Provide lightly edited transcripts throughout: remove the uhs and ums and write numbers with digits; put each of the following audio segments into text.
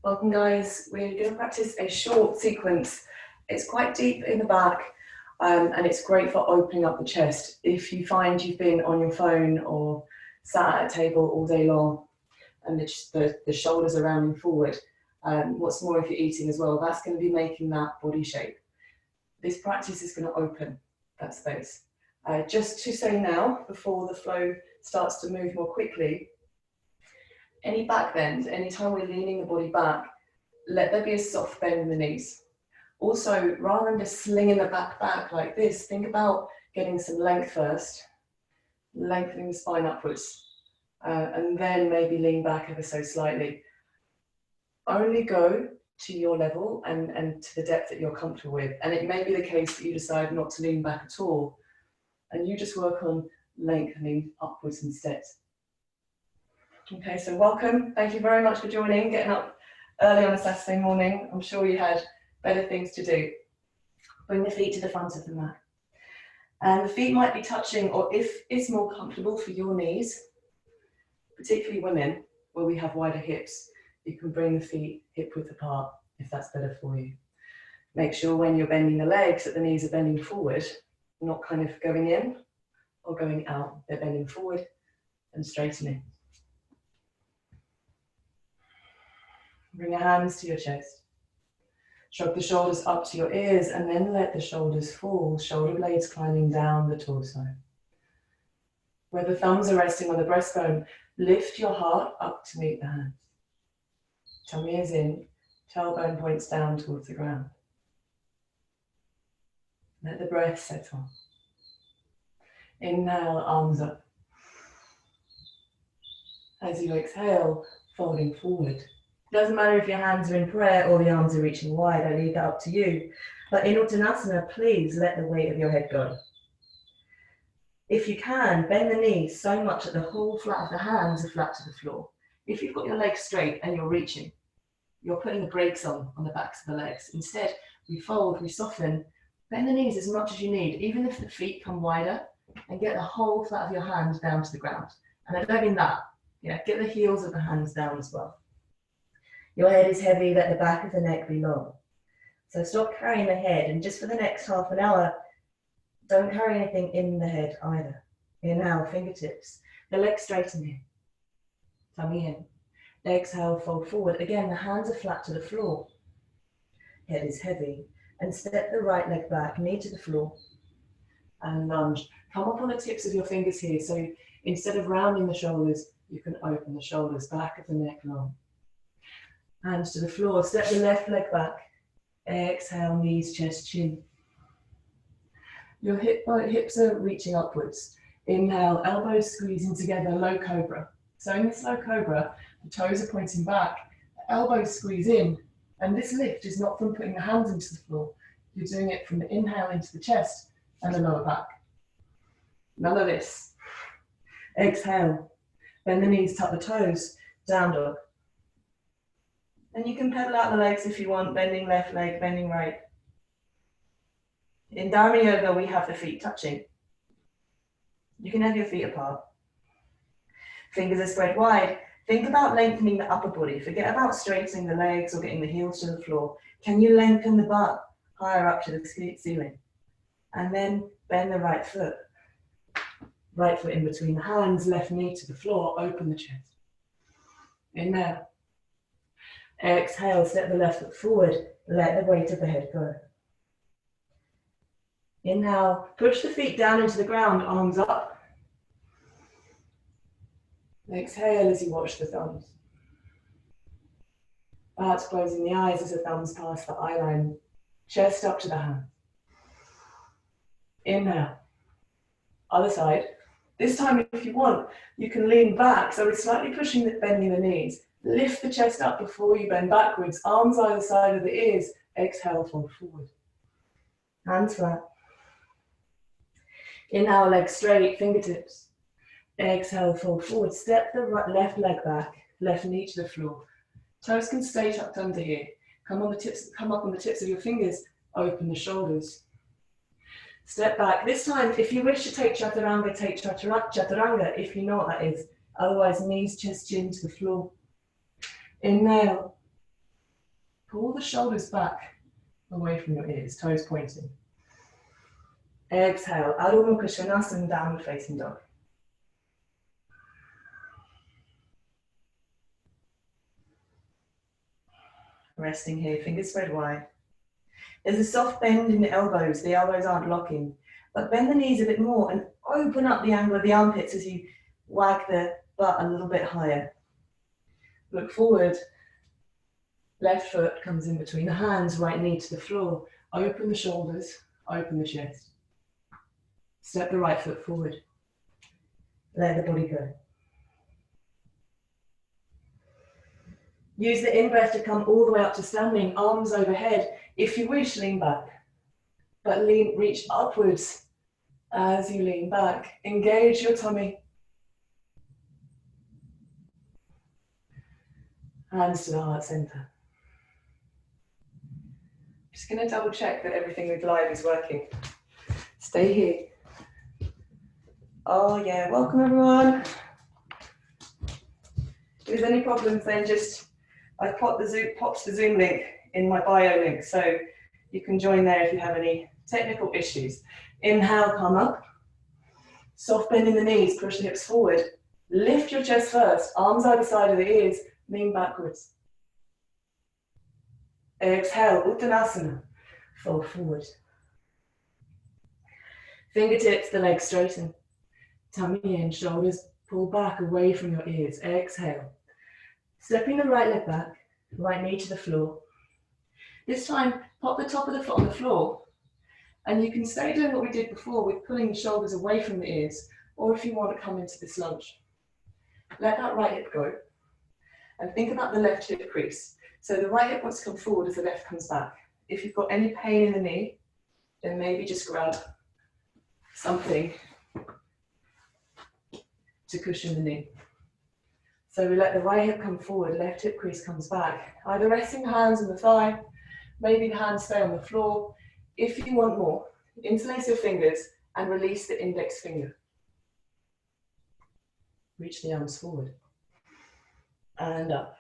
Welcome guys, we're going to practice a short sequence. It's quite deep in the back and it's great for opening up the chest. If you find you've been on your phone or sat at a table all day long and the shoulders are rounding forward, what's more if you're eating as well, that's going to be making that body shape. This practice is going to open that space. Just to say now, before the flow starts to move more quickly, any back bend, anytime we're leaning the body back, let there be a soft bend in the knees. Also, rather than just slinging the back like this, think about getting some length first, lengthening the spine upwards, and then maybe lean back ever so slightly. Only go to your level and to the depth that you're comfortable with. And it may be the case that you decide not to lean back at all, and you just work on lengthening upwards instead. Okay, so welcome. Thank you very much for joining, getting up early on a Saturday morning. I'm sure you had better things to do. Bring the feet to the front of the mat. And the feet might be touching, or if it's more comfortable for your knees, particularly women, where we have wider hips, you can bring the feet hip width apart if that's better for you. Make sure when you're bending the legs that the knees are bending forward, not kind of going in or going out. They're bending forward and straightening. Bring your hands to your chest. Shrug the shoulders up to your ears and then let the shoulders fall, shoulder blades climbing down the torso. Where the thumbs are resting on the breastbone, lift your heart up to meet the hands. Tummy is in, tailbone points down towards the ground. Let the breath settle. Inhale, arms up. As you exhale, folding forward. Doesn't matter if your hands are in prayer or the arms are reaching wide, I leave that up to you. But in Uttanasana, please let the weight of your head go. If you can, bend the knees so much that the whole flat of the hands are flat to the floor. If you've got your legs straight and you're reaching, you're putting the brakes on the backs of the legs. Instead, we fold, we soften, bend the knees as much as you need, even if the feet come wider, and get the whole flat of your hands down to the ground. And I don't mean that, get the heels of the hands down as well. Your head is heavy, let the back of the neck be long. So stop carrying the head, and just for the next half an hour, don't carry anything in the head either. Inhale, fingertips, the legs straighten in, tummy in. Exhale, fold forward. Again, the hands are flat to the floor. Head is heavy, and step the right leg back, knee to the floor, and lunge. Come up on the tips of your fingers here, so instead of rounding the shoulders, you can open the shoulders, back of the neck long. Hands to the floor, step the left leg back. Exhale, knees, chest, chin. Your hips are reaching upwards. Inhale, elbows squeezing together, low cobra. So in this low cobra, the toes are pointing back, the elbows squeeze in, and this lift is not from putting the hands into the floor. You're doing it from the inhale into the chest and the lower back. None of this. Exhale, bend the knees, tuck the toes, down dog. And you can pedal out the legs if you want, bending left leg, bending right. In Dharma yoga, we have the feet touching. You can have your feet apart. Fingers are spread wide. Think about lengthening the upper body. Forget about straightening the legs or getting the heels to the floor. Can you lengthen the butt higher up to the ceiling? And then bend the right foot. Right foot in between the hands, left knee to the floor, open the chest. Inhale. Exhale, step the left foot forward, let the weight of the head go. Inhale, push the feet down into the ground, arms up. Exhale as you watch the thumbs. Perhaps closing the eyes as the thumbs pass the eye line, chest up to the hand. Inhale. Other side. This time, if you want, you can lean back, so we're slightly bending the knees. Lift the chest up before you bend backwards, arms either side of the ears. Exhale, fold forward. Hands flat. Inhale, legs straight, fingertips. Exhale, fold forward. Step the left leg back, left knee to the floor. Toes can stay tucked under here. Come up on the tips of your fingers, open the shoulders. Step back. This time, if you wish to take chaturanga, take chaturanga, if you know what that is. Otherwise, knees, chest, chin to the floor. Inhale. pull the shoulders back away from your ears, toes pointing. Exhale, Adho Mukha Svanasana, downward facing dog. Resting here, fingers spread wide. There's a soft bend in the elbows aren't locking, but bend the knees a bit more and open up the angle of the armpits as you wag the butt a little bit higher. Look forward, left foot comes in between the hands, right knee to the floor. Open the shoulders, open the chest. Step the right foot forward. Let the body go. Use the in-breath to come all the way up to standing, arms overhead. If you wish, lean back. But reach upwards as you lean back. Engage your tummy. Hands to the heart center. Just going to double check that everything with live is working. Stay here. Oh yeah, welcome everyone. If there's any problems, then I've popped the Zoom link in my bio link, so you can join there if you have any technical issues. Inhale, come up. Soft bend in the knees, push the hips forward. Lift your chest first, arms either side of the ears, lean backwards. Exhale, Uttanasana, fold forward. Fingertips, the legs straighten. Tummy in, shoulders pull back away from your ears. Exhale. Stepping the right leg back, right knee to the floor. This time, pop the top of the foot on the floor. And you can stay doing what we did before with pulling the shoulders away from the ears, or if you want to come into this lunge. Let that right hip go. And think about the left hip crease. So the right hip wants to come forward as the left comes back. If you've got any pain in the knee, then maybe just grab something to cushion the knee. So we let the right hip come forward, left hip crease comes back. Either resting the hands on the thigh, maybe the hands stay on the floor. If you want more, interlace your fingers and release the index finger. Reach the arms forward and up.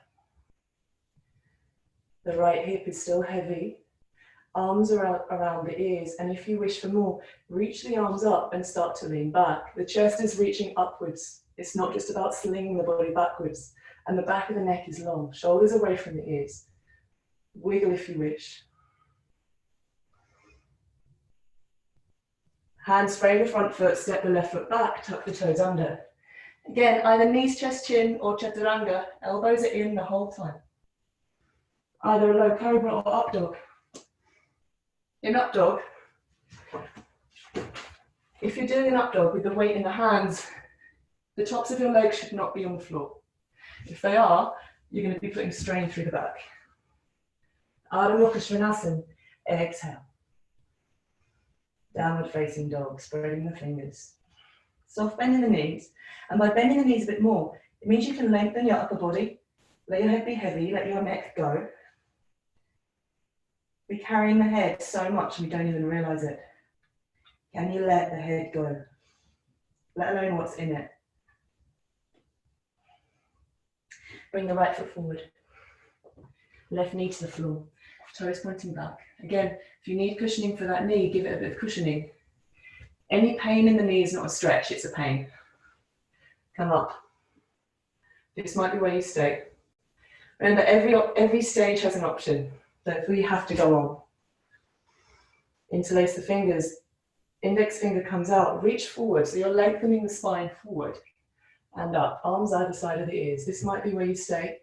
The right hip is still heavy. Arms are around the ears, and if you wish for more, reach the arms up and start to lean back. The chest is reaching upwards. It's not just about slinging the body backwards. And the back of the neck is long, shoulders away from the ears. Wiggle if you wish. Hands frame the front foot, step the left foot back, tuck the toes under. Again, either knees, chest, chin, or chaturanga, elbows are in the whole time. Either a low cobra or up dog. In up dog, if you're doing an up dog with the weight in the hands, the tops of your legs should not be on the floor. If they are, you're going to be putting strain through the back. Adho Mukha Svanasana, exhale. Downward facing dog, spreading the fingers. Soft bend in the knees, and by bending the knees a bit more, it means you can lengthen your upper body, let your head be heavy, let your neck go. We're carrying the head so much we don't even realize it. Can you let the head go? Let alone what's in it. Bring the right foot forward. Left knee to the floor. Toes pointing back. Again, if you need cushioning for that knee, give it a bit of cushioning. Any pain in the knee is not a stretch, it's a pain. Come up. This might be where you stay. Remember, every stage has an option. So if we have to go on, interlace the fingers, index finger comes out, reach forward, so you're lengthening the spine forward and up, arms either side of the ears. This might be where you stay.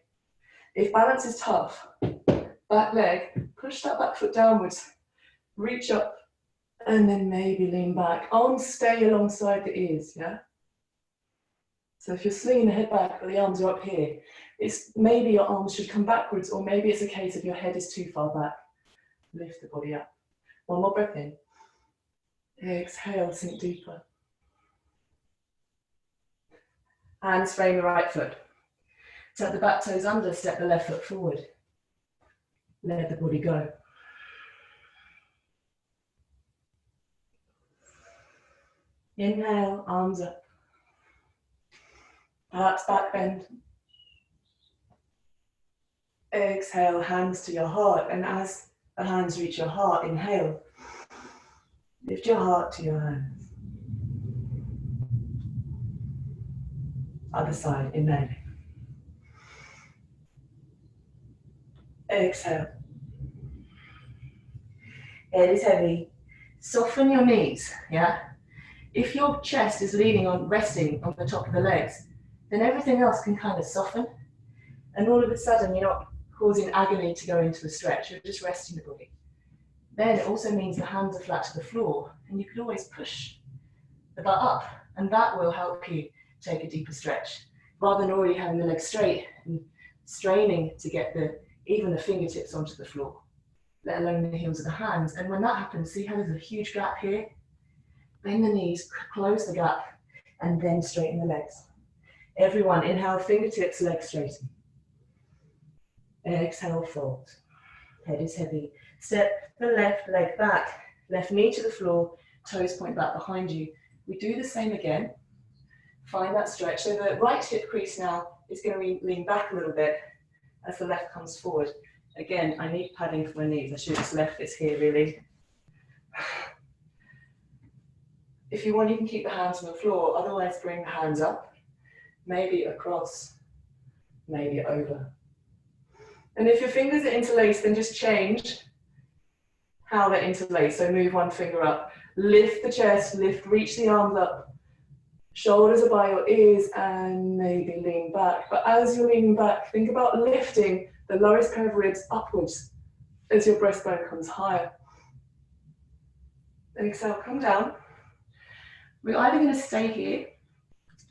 If balance is tough, back leg, push that back foot downwards, reach up, and then maybe lean back. Arms stay alongside the ears, yeah? So if you're slinging the head back, but the arms are up here, it's maybe your arms should come backwards, or maybe it's a case of your head is too far back. Lift the body up. One more breath in. Exhale, sink deeper. Hands frame the right foot. Tuck the back toes under, step the left foot forward. Let the body go. Inhale, arms up. Perhaps back bend. Exhale, hands to your heart, and as the hands reach your heart, inhale. Lift your heart to your hands. Other side, inhale. Exhale. Head is heavy. Soften your knees, yeah? If your chest is leaning on, resting on the top of the legs, then everything else can kind of soften. And all of a sudden, you're not causing agony to go into a stretch, you're just resting the body. Then it also means the hands are flat to the floor, and you can always push the butt up, and that will help you take a deeper stretch, rather than already having the legs straight and straining to get even the fingertips onto the floor, let alone the heels of the hands. And when that happens, see how there's a huge gap here? Bend the knees, close the gap, and then straighten the legs. Everyone, inhale, fingertips, legs straighten. Exhale, fold. Head is heavy. Step the left leg back, left knee to the floor, toes point back behind you. We do the same again. Find that stretch. So the right hip crease now is going to lean back a little bit as the left comes forward. Again, I need padding for my knees. I should have just left this here, really. If you want, you can keep the hands on the floor. Otherwise, bring the hands up, maybe across, maybe over. And if your fingers are interlaced, then just change how they're interlaced. So move one finger up, lift the chest, reach the arms up, shoulders are by your ears, and maybe lean back. But as you're leaning back, think about lifting the lowest pair of ribs upwards as your breastbone comes higher. Then exhale, come down. We're either going to stay here,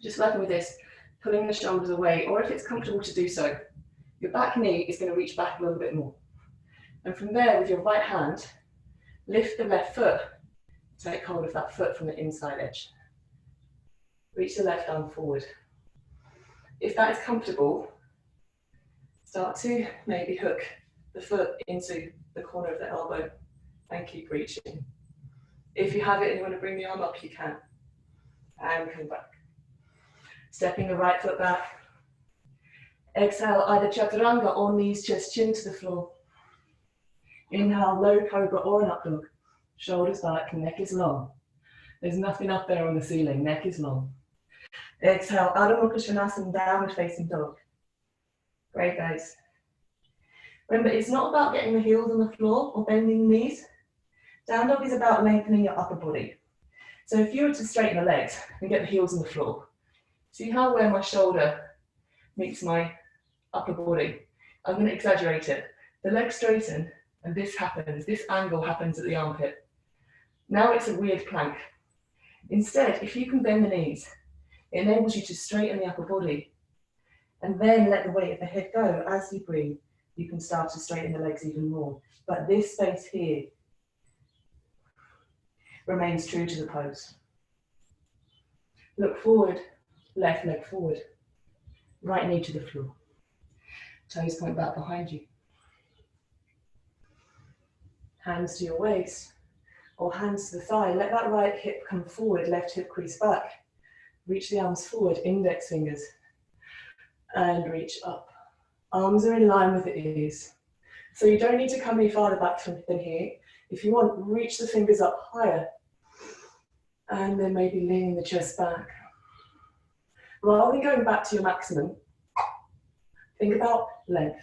just working with this, pulling the shoulders away, or if it's comfortable to do so, your back knee is going to reach back a little bit more. And from there, with your right hand, lift the left foot. Take hold of that foot from the inside edge. Reach the left arm forward. If that is comfortable, start to maybe hook the foot into the corner of the elbow and keep reaching. If you have it and you want to bring the arm up, you can. And come back. Stepping the right foot back. Exhale, either chaturanga or knees just chin to the floor. Inhale, low cobra or an up dog. Shoulders back, neck is long. There's nothing up there on the ceiling, neck is long. Exhale, Adho Mukha Svanasana, downward facing dog. Great, guys. Remember, it's not about getting the heels on the floor or bending the knees. Down dog is about lengthening your upper body. So if you were to straighten the legs and get the heels on the floor, see how where my shoulder meets my upper body? I'm going to exaggerate it. The legs straighten and this happens, this angle happens at the armpit. Now it's a weird plank. Instead, if you can bend the knees, it enables you to straighten the upper body and then let the weight of the head go. As you breathe, you can start to straighten the legs even more. But this space here remains true to the pose. Look forward, left leg forward, right knee to the floor. Toes point back behind you. Hands to your waist or hands to the thigh. Let that right hip come forward, left hip crease back. Reach the arms forward, index fingers, and reach up. Arms are in line with the ears. So you don't need to come any farther back than here. If you want, reach the fingers up higher and then maybe leaning the chest back. Rather than going back to your maximum, think about length.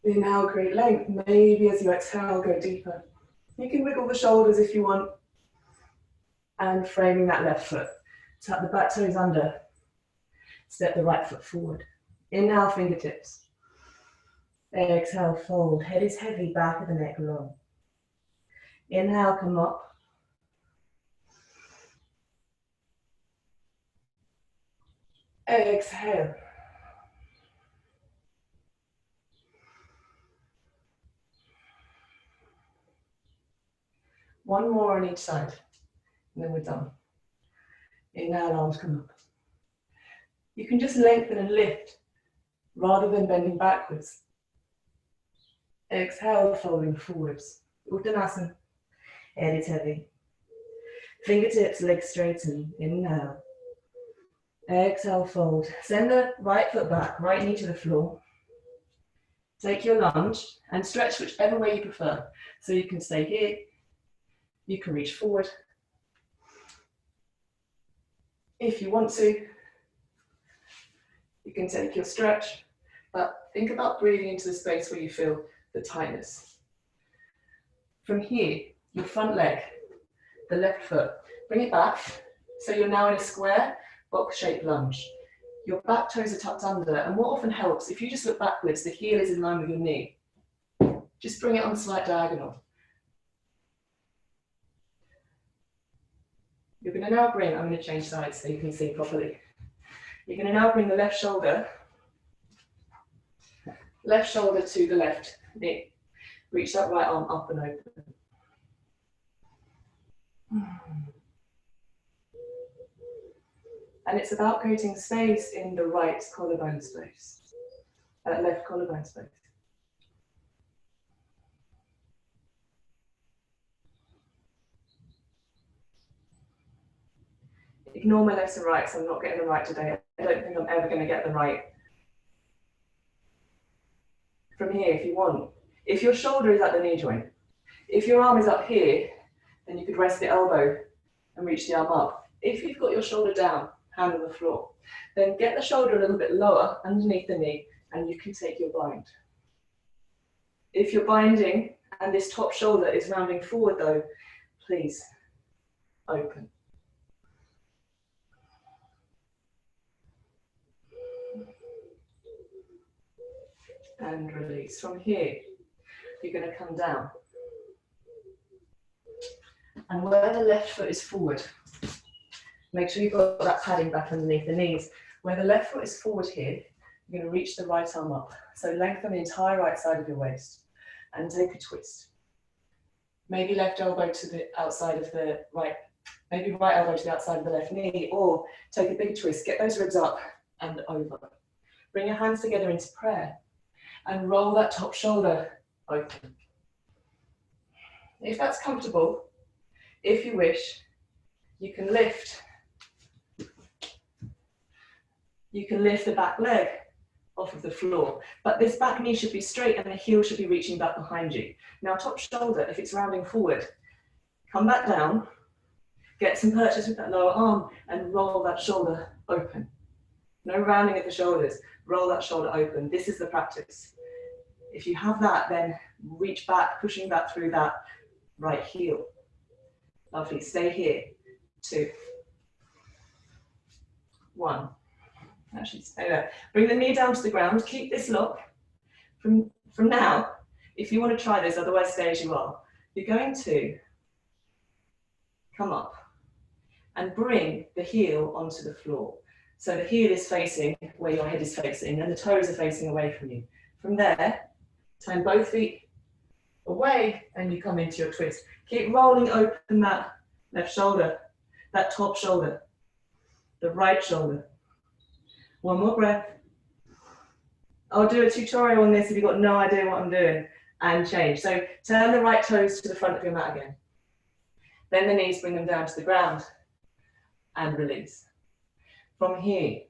Inhale, create length. Maybe as you exhale, go deeper. You can wiggle the shoulders if you want. And framing that left foot. Tuck the back toes under. Step the right foot forward. Inhale, fingertips. Exhale, fold. Head is heavy, back of the neck long. Inhale, come up. Exhale. One more on each side, and then we're done. Inhale, arms come up. You can just lengthen and lift rather than bending backwards. Exhale, folding forwards. Uttanasana. Head is heavy. Fingertips, legs straighten. Inhale. Exhale, fold. Send the right foot back, right knee to the floor. Take your lunge and stretch whichever way you prefer. So you can stay here, you can reach forward. If you want to, you can take your stretch, but think about breathing into the space where you feel the tightness. From here, your front leg, the left foot, bring it back. So you're now in a square, box-shaped lunge. Your back toes are tucked under, and what often helps, if you just look backwards, the heel is in line with your knee. Just bring it on slight diagonal. You're going to now bring, I'm going to change sides so you can see properly. You're going to now bring the left shoulder to the left knee. Reach that right arm up and open. And it's about creating space in the right collarbone space, left collarbone space. Ignore my lefts and rights, I'm not getting the right today. I don't think I'm ever going to get the right. From here, if you want. If your shoulder is at the knee joint, if your arm is up here, then you could rest the elbow and reach the arm up. If you've got your shoulder down, hand on the floor, then get the shoulder a little bit lower underneath the knee and you can take your bind. If you're binding and this top shoulder is rounding forward though, please open. And release. From here, you're going to come down. And where the left foot is forward, make sure you've got that padding back underneath the knees. Where the left foot is forward here, you're going to reach the right arm up. So lengthen the entire right side of your waist and take a twist. Maybe left elbow to the outside of the right, maybe right elbow to the outside of the left knee, or take a big twist, get those ribs up and over. Bring your hands together into prayer and roll that top shoulder open. If that's comfortable, if you wish, you can lift the back leg off of the floor, but this back knee should be straight and the heel should be reaching back behind you. Now top shoulder, if it's rounding forward, come back down, get some purchase with that lower arm and roll that shoulder open. No rounding of the shoulders, roll that shoulder open. This is the practice. If you have that, then reach back, pushing back through that right heel. Lovely, stay here. 2, 1. Actually, stay there. Bring the knee down to the ground, keep this lock. From now, if you want to try this, otherwise stay as you are, you're going to come up and bring the heel onto the floor. So the heel is facing where your head is facing and the toes are facing away from you. From there, turn both feet away and you come into your twist. Keep rolling open that left shoulder, that top shoulder, the right shoulder. One more breath. I'll do a tutorial on this if you've got no idea what I'm doing, and change. So turn the right toes to the front of your mat again. Then the knees, bring them down to the ground and release. From here,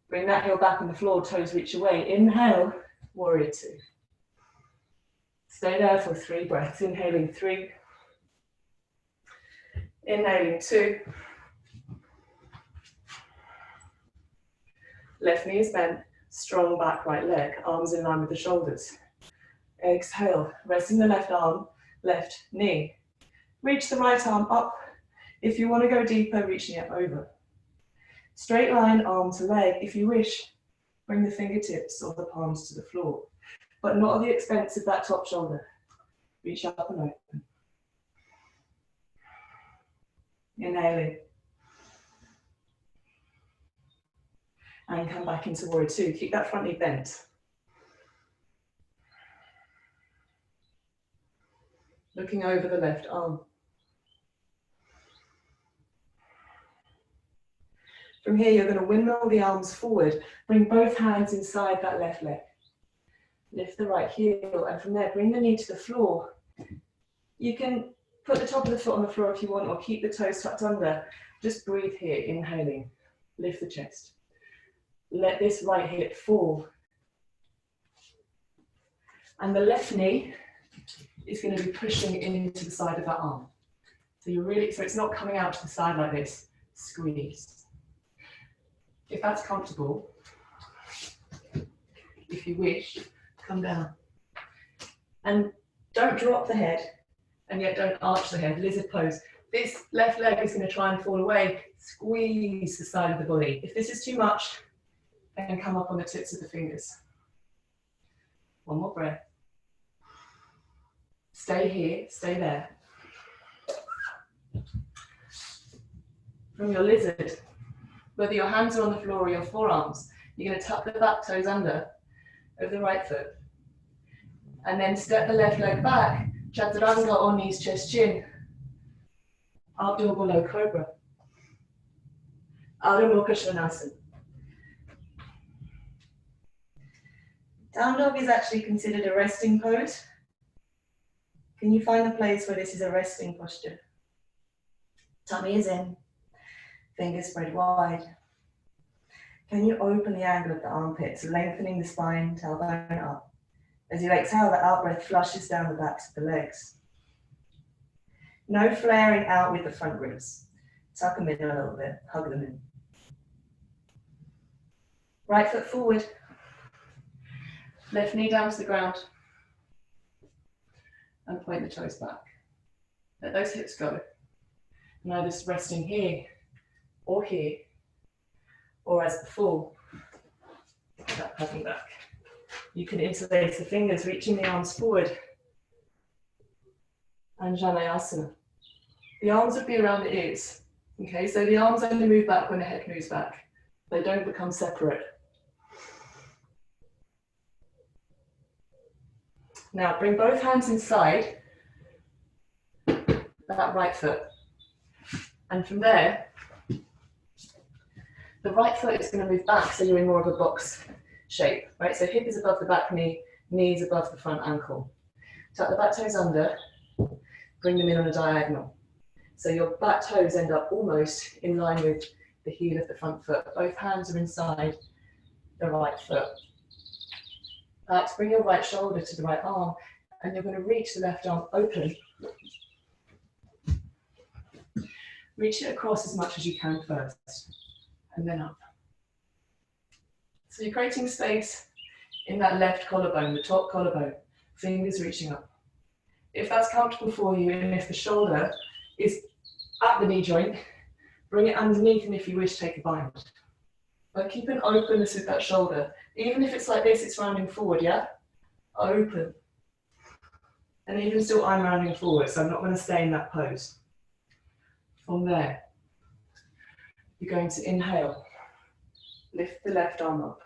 bring that heel back on the floor, toes reach away. Inhale, warrior 2. Stay there for 3 breaths. Inhaling 3. Inhaling 2. Left knee is bent, strong back right leg, arms in line with the shoulders. Exhale, resting the left arm, left knee. Reach the right arm up. If you want to go deeper, reaching it over. Straight line, arm to leg. If you wish, bring the fingertips or the palms to the floor, but not at the expense of that top shoulder. Reach up and open. Inhaling. And come back into warrior 2. Keep that front knee bent. Looking over the left arm. From here, you're going to windmill the arms forward. Bring both hands inside that left leg. Lift the right heel, and from there, bring the knee to the floor. You can put the top of the foot on the floor if you want, or keep the toes tucked under. Just breathe here, inhaling. Lift the chest. Let this right hip fall. And the left knee is going to be pushing into the side of that arm. So so it's not coming out to the side like this. Squeeze. If that's comfortable, if you wish, come down. And don't drop the head, and yet don't arch the head. Lizard pose. This left leg is going to try and fall away. Squeeze the side of the body. If this is too much, then come up on the tips of the fingers. One more breath. Stay here, stay there. From your lizard, whether your hands are on the floor or your forearms, you're going to tuck the back toes under of the right foot. And then step the left leg back, chaturanga or knees, chest, chin. Ardha Low Cobra. Ardha Mukha Svanasana. Down dog is actually considered a resting pose. Can you find a place where this is a resting posture? Tummy is in, fingers spread wide. Can you open the angle of the armpits, lengthening the spine, tailbone up? As you exhale, the out breath flushes down the backs of the legs. No flaring out with the front ribs. Tuck them in a little bit, hug them in. Right foot forward. Left knee down to the ground. And point the toes back. Let those hips go. And either resting here, or as before, that hugging back. You can interlace the fingers, reaching the arms forward. Anjaneyasana. The arms would be around the ears. Okay, so the arms only move back when the head moves back. They don't become separate. Now bring both hands inside that right foot. And from there, the right foot is going to move back, so you're in more of a box shape, right? So hip is above the back knee, knees above the front ankle. Tuck the back toes under, bring them in on a diagonal. So your back toes end up almost in line with the heel of the front foot. Both hands are inside the right foot. Bring your right shoulder to the right arm, and you're going to reach the left arm open. Reach it across as much as you can first, and then up. So you're creating space in that left collarbone, the top collarbone, fingers reaching up. If that's comfortable for you, and if the shoulder is at the knee joint, bring it underneath, and if you wish, take a bind. But keep an openness with that shoulder. Even if it's like this, it's rounding forward, yeah? Open. And even still, I'm rounding forward, so I'm not going to stay in that pose. From there, you're going to inhale. Lift the left arm up.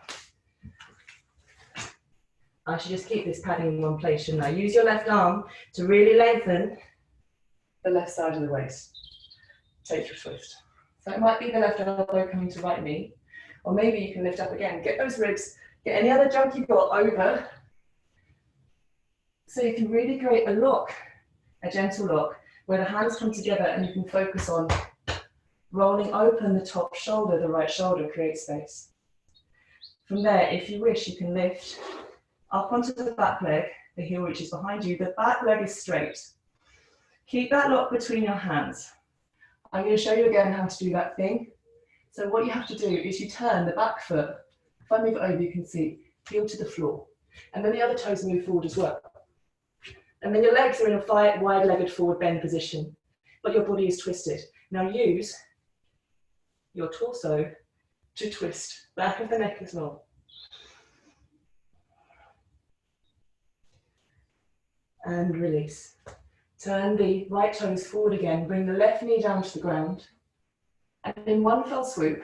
I should just keep this padding in one place, shouldn't I? Use your left arm to really lengthen the left side of the waist. Take your twist. So it might be the left elbow coming to right knee, or maybe you can lift up again. Get those ribs, get any other junk you've got over, so you can really create a lock, a gentle lock, where the hands come together and you can focus on rolling open the top shoulder, the right shoulder, create space. From there, if you wish, you can lift up onto the back leg, the heel reaches behind you, the back leg is straight. Keep that lock between your hands. I'm going to show you again how to do that thing. So what you have to do is you turn the back foot, if I move it over you can see, heel to the floor. And then the other toes move forward as well. And then your legs are in a wide-legged forward bend position, but your body is twisted. Now use your torso to twist, back of the neck as well. And release. Turn the right toes forward again, bring the left knee down to the ground. And in one fell swoop,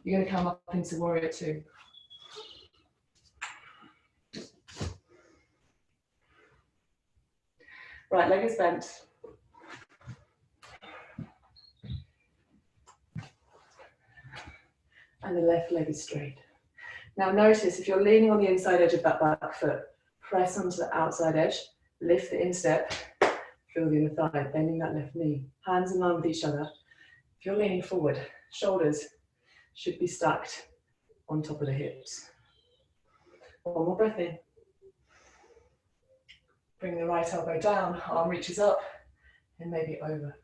you're going to come up into Warrior Two. Right leg is bent. And the left leg is straight. Now notice if you're leaning on the inside edge of that back foot, press onto the outside edge, lift the instep, feel the inner thigh, bending that left knee. Hands in line with each other. If you're leaning forward, shoulders should be stacked on top of the hips. One more breath in. Bring the right elbow down, arm reaches up, and maybe over.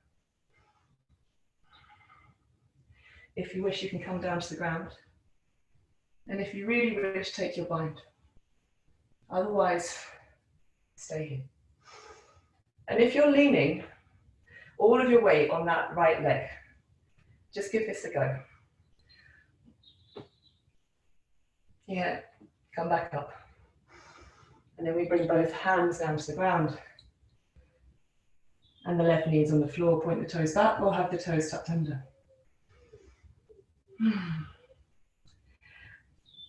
If you wish, you can come down to the ground. And if you really wish, take your bind. Otherwise, stay here. And if you're leaning all of your weight on that right leg, just give this a go. Yeah, come back up. And then we bring both hands down to the ground. And the left knee is on the floor, point the toes back or have the toes tucked under.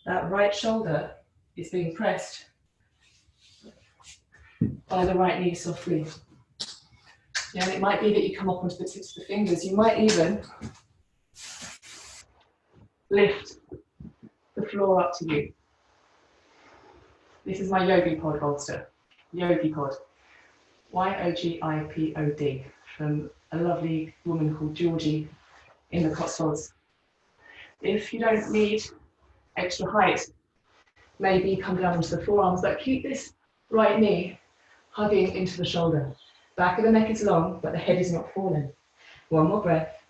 That right shoulder is being pressed by the right knee softly. Yeah, and it might be that you come up onto the tips of the fingers. You might even lift the floor up to you. This is my Yogi Pod bolster, Yogi Pod, Y-O-G-I-P-O-D, from a lovely woman called Georgie in the Cotswolds. If you don't need extra height, maybe come down onto the forearms, but keep this right knee hugging into the shoulder. Back of the neck is long, but the head is not falling. One more breath.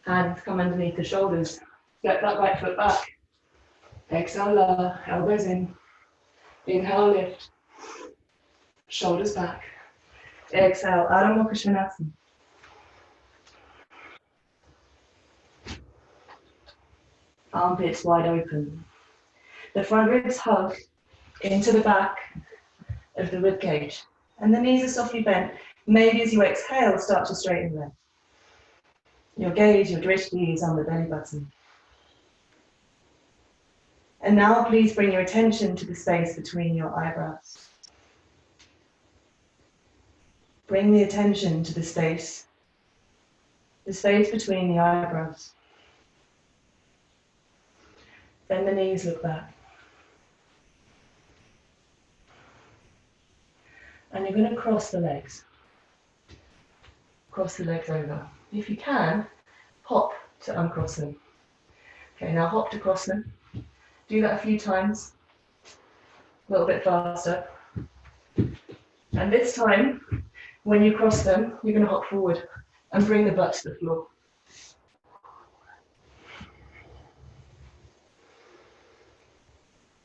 Hands come underneath the shoulders. Get that right foot back. Exhale, lower, elbows in. Inhale, lift. Shoulders back. Exhale, Adho Mukha Svanasana. Armpits wide open. The front ribs hug into the back of the rib cage. And the knees are softly bent. Maybe as you exhale, start to straighten them. Your gaze, your drishti is on the belly button. And now please bring your attention to the space between your eyebrows. Bring the attention to the space between the eyebrows. Bend the knees, look back. And you're going to cross the legs. Cross the legs over. If you can, hop to uncross them. Okay, now hop to cross them. Do that a few times, a little bit faster. And this time, when you cross them, you're going to hop forward and bring the butt to the floor.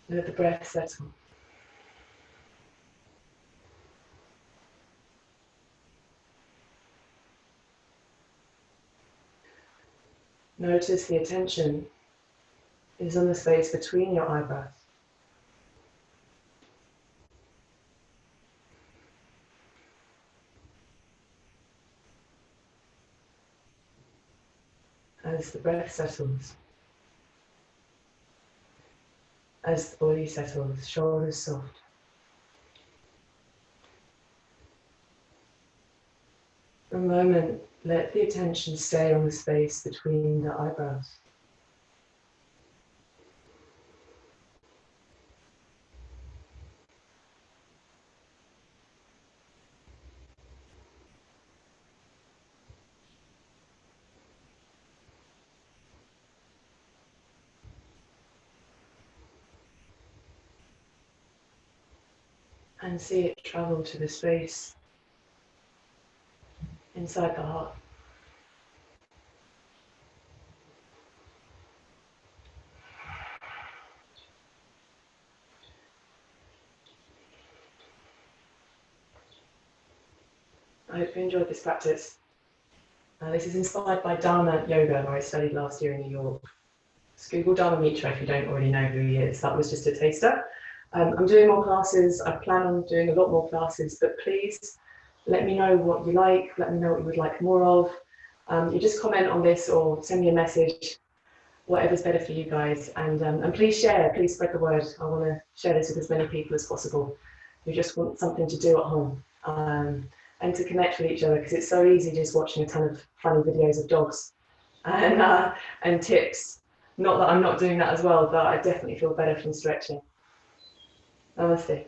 Let the breath settle. Notice the attention is on the space between your eyebrows. As the breath settles, as the body settles, shoulders soft. For a moment, let the attention stay on the space between the eyebrows. And see it travel to the space inside the heart. I hope you enjoyed this practice. This is inspired by Dharma yoga, where I studied last year in New York. Just Google Dharma Mitra if you don't already know who he is. That was just a taster. I'm doing more classes. I plan on doing a lot more classes, but please let me know what you like. Let me know what you would like more of. You just comment on this or send me a message, whatever's better for you guys. And please share, please spread the word. I want to share this with as many people as possible who just want something to do at home and to connect with each other, because it's so easy just watching a ton of funny videos of dogs and tips. Not that I'm not doing that as well, but I definitely feel better from stretching. Namaste.